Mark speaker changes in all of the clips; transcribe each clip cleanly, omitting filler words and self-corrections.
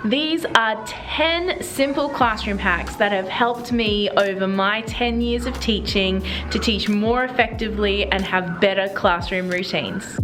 Speaker 1: These are 10 simple classroom hacks that have helped me over my 10 years of teaching to teach more effectively and have better classroom routines.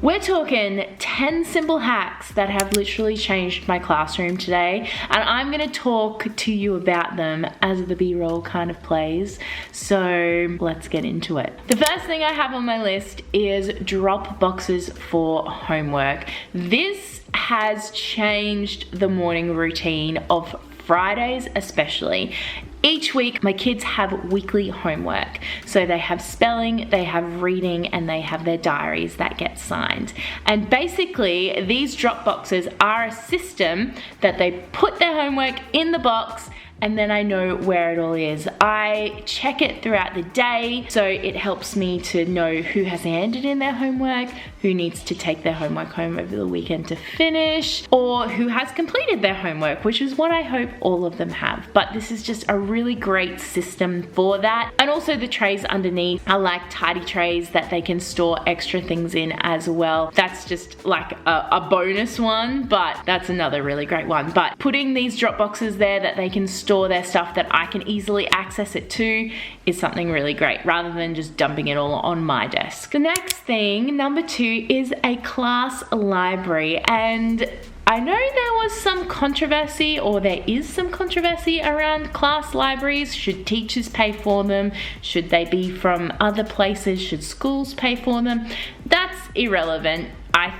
Speaker 1: We're talking 10 simple hacks that have literally changed my classroom today, and I'm going to talk to you about them as the B-roll kind of plays. So let's get into it. The first thing I have on my list is drop boxes for homework. This has changed the morning routine of Fridays especially. Each week, my kids have weekly homework. So they have spelling, they have reading, and they have their diaries that get signed. And basically, these drop boxes are a system that they put their homework in the box, and then I know where it all is. I check it throughout the day, so it helps me to know who has handed in their homework, who needs to take their homework home over the weekend to finish, or who has completed their homework, which is what I hope all of them have. But this is just a really great system for that. And also the trays underneath are like tidy trays that they can store extra things in as well. That's just like a bonus one, but that's another really great one. But putting these drop boxes there that they can store their stuff that I can easily access it to is something really great, rather than just dumping it all on my desk. The next thing, number 2, is a class library. And I know there was some controversy, or there is some controversy around class libraries. Should teachers pay for them? Should they be from other places? Should schools pay for them? That's irrelevant. I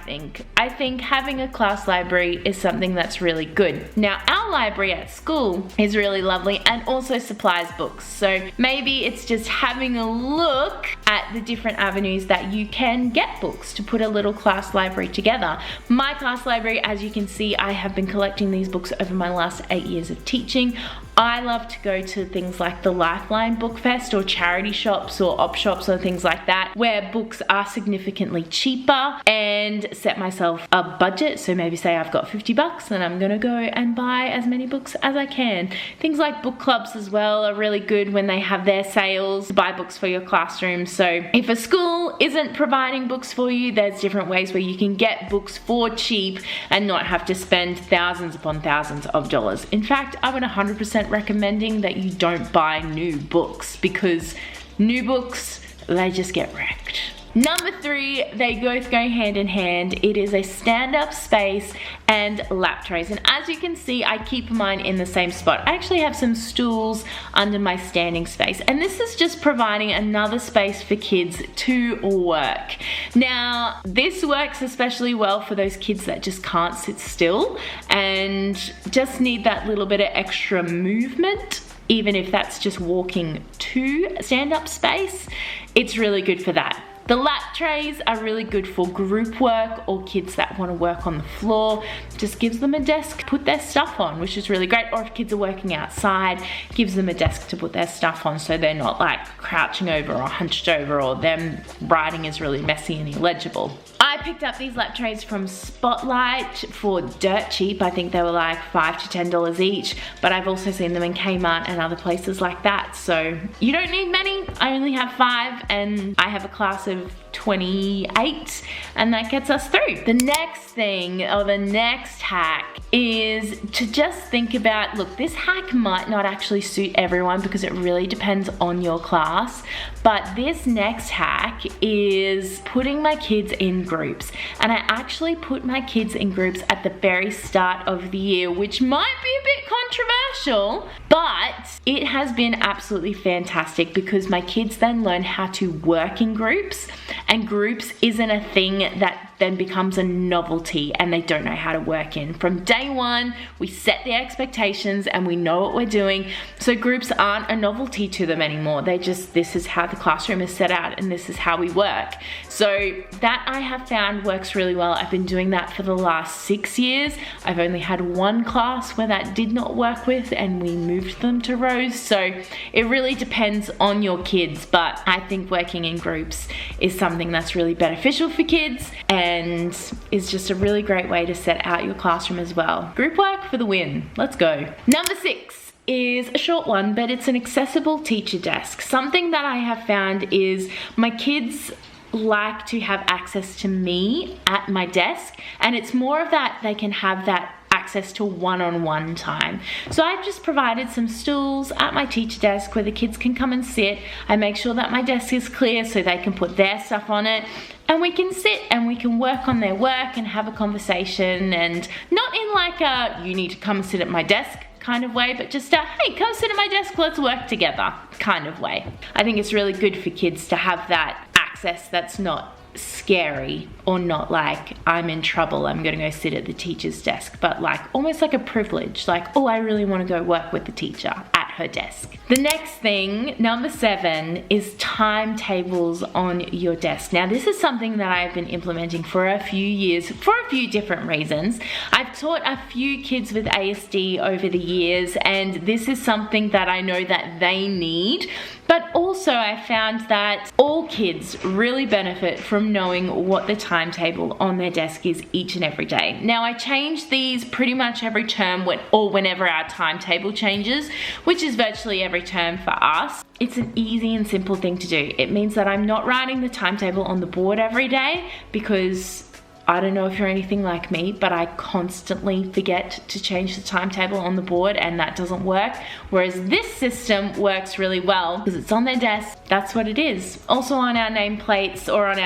Speaker 1: think having a class library is something that's really good. Now, our library at school is really lovely and also supplies books. So maybe it's just having a look at the different avenues that you can get books to put a little class library together. My class library, as you can see, I have been collecting these books over my last 8 years of teaching. I love to go to things like the Lifeline Book Fest or charity shops or op shops or things like that, where books are significantly cheaper, and set myself a budget. So maybe say I've got $50 and I'm gonna go and buy as many books as I can. Things like book clubs as well are really good when they have their sales. Buy books for your classroom. So if a school isn't providing books for you, there's different ways where you can get books for cheap and not have to spend thousands upon thousands of dollars. In fact, I would 100% recommending that you don't buy new books, because new books, they just get wrecked. Number 3, they both go hand in hand. It is a stand-up space and lap trays. And as you can see, I keep mine in the same spot. I actually have some stools under my standing space. And this is just providing another space for kids to work. Now, this works especially well for those kids that just can't sit still and just need that little bit of extra movement. Even if that's just walking to stand-up space, it's really good for that. The lap trays are really good for group work or kids that want to work on the floor. Just gives them a desk to put their stuff on, which is really great. Or if kids are working outside, gives them a desk to put their stuff on, so they're not like crouching over or hunched over, or them writing is really messy and illegible. I picked up these lap trays from Spotlight for dirt cheap. I think they were like $5 to $10 each, but I've also seen them in Kmart and other places like that. So you don't need many. I only have 5, and I have a class of 28, and that gets us through. The next thing, or the next hack, is to just think about, look, this hack might not actually suit everyone because it really depends on your class, but this next hack is putting my kids in groups. And I actually put my kids in groups at the very start of the year, which might be a bit controversial, but it has been absolutely fantastic because my kids then learn how to work in groups, and groups isn't a thing that then becomes a novelty and they don't know how to work in. From day one, we set the expectations and we know what we're doing. So groups aren't a novelty to them anymore. They just, this is how the classroom is set out and this is how we work. So that I have found works really well. I've been doing that for the last 6 years. I've only had one class where that did not work with, and we moved them to rows. So it really depends on your kids, but I think working in groups is something that's really beneficial for kids and is just a really great way to set out your classroom as well. Group work for the win. Let's go. Number 6 is a short one, but it's an accessible teacher desk. Something that I have found is my kids like to have access to me at my desk, and it's more of that they can have that access to one-on-one time. So I've just provided some stools at my teacher desk where the kids can come and sit. I make sure that my desk is clear so they can put their stuff on it, and we can sit and we can work on their work and have a conversation, and not in like a you need to come sit at my desk kind of way, but just a hey, come sit at my desk, let's work together kind of way. I think it's really good for kids to have that access that's not scary, or not like I'm in trouble, I'm gonna go sit at the teacher's desk, but like almost like a privilege, like, oh, I really want to go work with the teacher at her desk. The next thing, number 7, is timetables on your desk. Now this is something that I've been implementing for a few years for a few different reasons. I've taught a few kids with ASD over the years, and this is something that I know that they need, but also I found that all kids really benefit from knowing what the timetable on their desk is each and every day. Now I change these pretty much every term or whenever our timetable changes, which is virtually every term for us. It's an easy and simple thing to do. It means that I'm not writing the timetable on the board every day, because I don't know if you're anything like me, but I constantly forget to change the timetable on the board, and that doesn't work. Whereas this system works really well because it's on their desk. That's what it is. Also on our nameplates, or on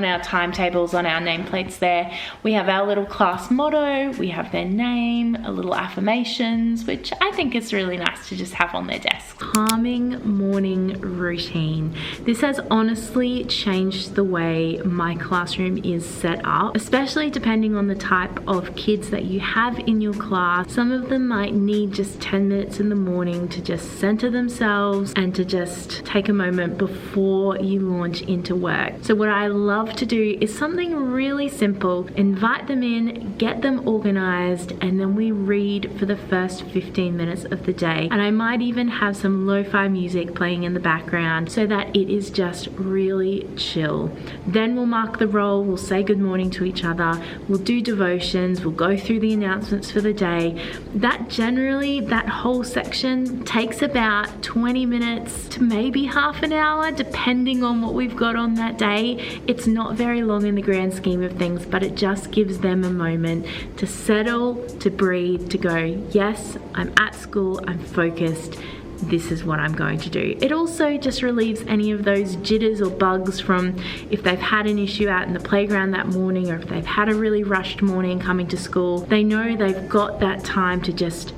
Speaker 1: our timetables, on our nameplates there, we have our little class motto, we have their name, a little affirmations, which I think is really nice to just have on their desk. Calming morning routine. This has honestly changed the way my classroom is set up, especially depending on the type of kids that you have in your class. Some of them might need just 10 minutes in the morning to just center themselves and to just take a moment before you launch into work. So what I love to do is something really simple. Invite them in, get them organized, and then we read for the first 15 minutes of the day. And I might even have some lo-fi music playing in the background so that it is just really chill. Then we'll mark the roll, we'll say good morning to each other, we'll do devotions, we'll go through the announcements for the day. That whole section takes about 20 minutes to maybe half an hour, depending on what we've got on that day. It's not very long in the grand scheme of things, but it just gives them a moment to settle, to breathe, to go, yes, I'm at school, I'm focused, this is what I'm going to do. It also just relieves any of those jitters or bugs from if they've had an issue out in the playground that morning, or if they've had a really rushed morning coming to school. They know they've got that time to just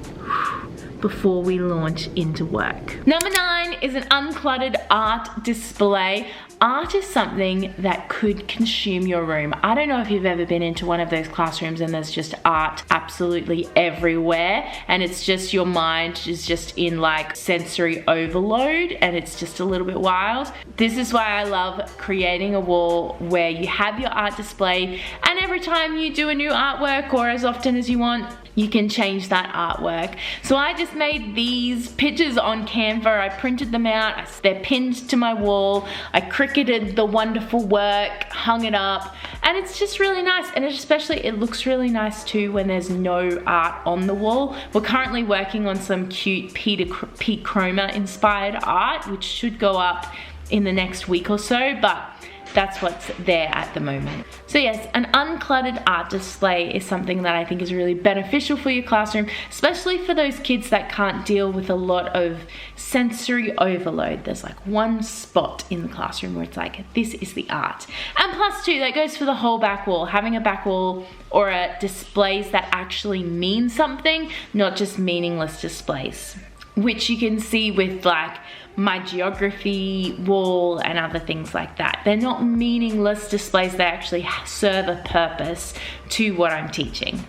Speaker 1: before we launch into work. Number 9 is an uncluttered art display. Art is something that could consume your room. I don't know if you've ever been into one of those classrooms and there's just art absolutely everywhere, and it's just your mind is just in like sensory overload, and it's just a little bit wild. This is why I love creating a wall where you have your art display, and every time you do a new artwork, or as often as you want, you can change that artwork. So I just made these pictures on Canva. I printed them out, they're pinned to my wall. I cricketed the wonderful work, hung it up, and it's just really nice. And especially it looks really nice too when there's no art on the wall. We're currently working on some cute Pete Chroma inspired art, which should go up in the next week or so, but that's what's there at the moment. So yes, an uncluttered art display is something that I think is really beneficial for your classroom, especially for those kids that can't deal with a lot of sensory overload. There's like one spot in the classroom where it's like, this is the art. And plus too, that goes for the whole back wall. Having a back wall or a displays that actually mean something, not just meaningless displays, which you can see with like my geography wall and other things like that. They're not meaningless displays, they actually serve a purpose to what I'm teaching.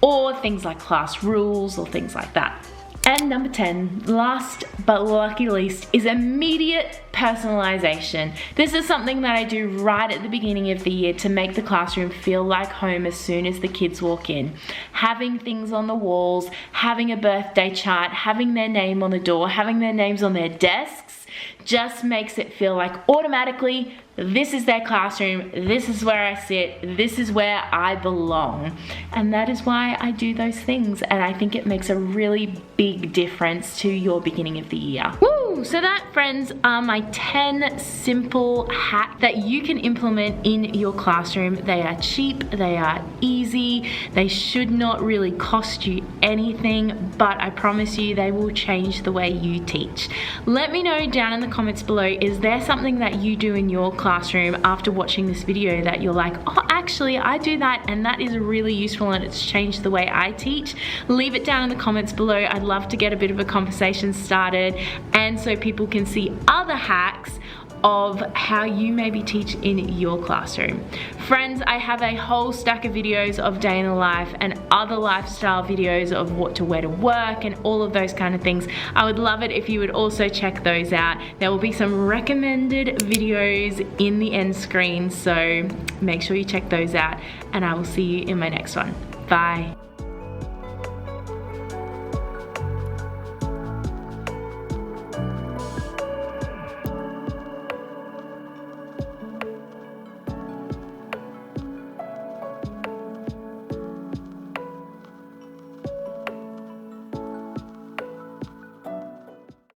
Speaker 1: Or things like class rules or things like that. And number 10, last but lucky least, is immediate personalization. This is something that I do right at the beginning of the year to make the classroom feel like home as soon as the kids walk in. Having things on the walls, having a birthday chart, having their name on the door, having their names on their desks, just makes it feel like automatically this is their classroom, this is where I sit, this is where I belong. And that is why I do those things, and I think it makes a really big difference to your beginning of the year. Woo! Woo! So that, friends, are my 10 simple hacks that you can implement in your classroom. They are cheap, they are easy, they should not really cost you anything, but I promise you they will change the way you teach. Let me know down in the comments below, is there something that you do in your classroom after watching this video that you're like, oh, actually I do that and that is really useful and it's changed the way I teach? Leave it down in the comments below. I'd love to get a bit of a conversation started, and so people can see other hacks of how you maybe teach in your classroom. Friends, I have a whole stack of videos of day in the life and other lifestyle videos of what to wear to work and all of those kind of things. I would love it if you would also check those out. There will be some recommended videos in the end screen, so make sure you check those out, and I will see you in my next one. Bye.